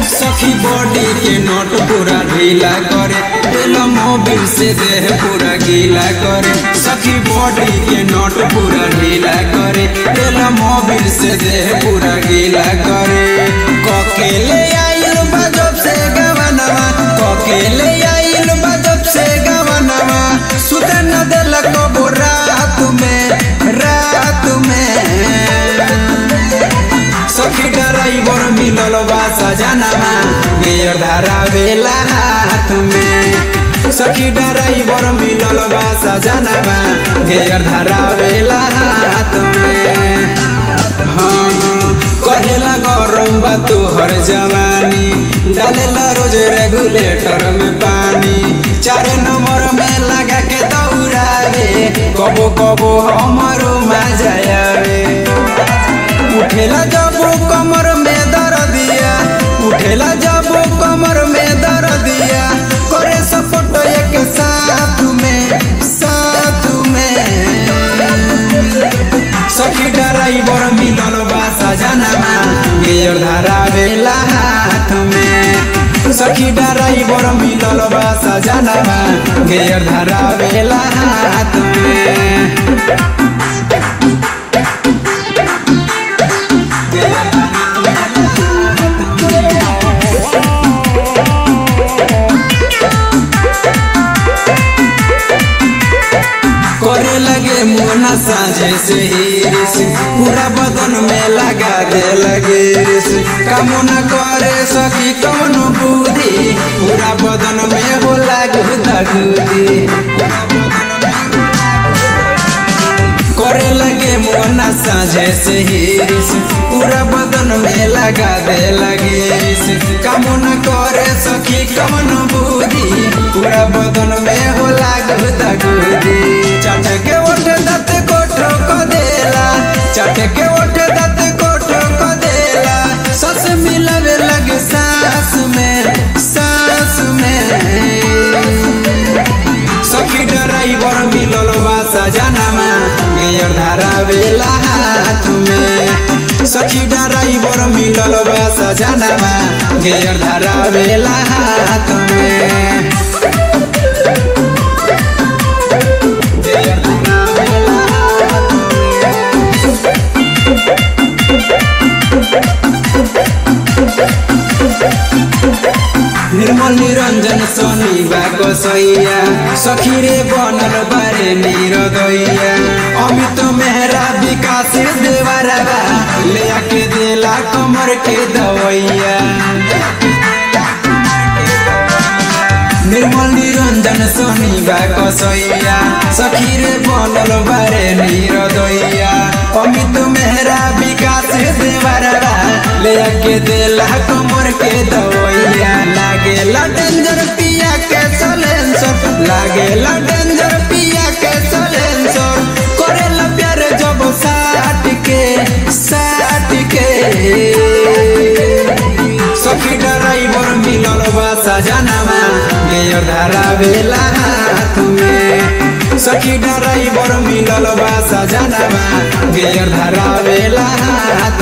सखी बॉडी के नोट पूरा ढीला करे, तेल मोबिल से देह पूरा गीला करे। सखी बॉडी के नोट पूरा ढीला करे, तेल मोबिल से देह पूरा गीला करे। कोकेले आइल बजब से गवनवा, कोकेले आइल बजब से गवनवा, सुते न देलक कबो रात में, रात में। सखी ड्राइवर मिलल बा सजनवा, गियर धरावेला हाथ में। सखी ड्राइवर मिलल बा सजनवा, गियर धरावेला हाथ में। हाँ कहेला गरम बा तोहर जवानी, डालेला रोज रेगुलेटर में पानी। 4 नंबर में लगा के दौड़ावे, कबो कबो हमरो मजा आवे। उठेला जब कमर में दर्दिया, उठेला जब कमर में दर्दिया, करे सपोर्ट एक साथ में, साथ में। सखी ड्राइवर मिलल बा सजनवा, गियर धरावेला हाथ में। सखी ड्राइवर मिलल बा सजनवा, गियर धरावेला हाथ में। करे लगे मोना साझे से हिरिस, पूरा बदन में लगा दे लगे रिस। कामो न करे सखी कौनो बुद्धि, पूरा बदन में हो लागू दगुदी। करे लगे मोना साझे से हिरिस, पूरा बदन में लगा दे लगे रिस। कामो न करे सखी कौनो बुद्धि, पूरा बदन में हो लागू दगुदी। चट के उठ दत कोठो को देला, चट के उठ दत कोठो को देला, सस मिलवे लगे सास में, सास में। सखी ड्राइवर मिलल बा सजनवा, गियर धरावेला हाथ में। सखी ड्राइवर मिलल बा सजनवा, गियर धरावेला हाथ में। निर्मल निरंजन सोनी बा कसैया, सखी रे बनल बारे निरदैया। अमित मेहरा विकास देवरवा, ले आके देला कमर के दवैया। निर्मल निरंजन सोनी बा कसैया, सखी रे बनल बारे निरदैया। अमित मेहरा विकास देवरवा, ले आके देला कमर के दवैया। लागेला डेंजर पिया के सलेंसर, लागेला डेंजर पिया के सलेंसर, करेला प्यार जब साथ के, साथ के। सखी ड्राइवर मिलल बा सजनवा, गियर धरावेला हाथ में। सखी ड्राइवर मिलल बा सजनवा, गियर धरावेला हाथ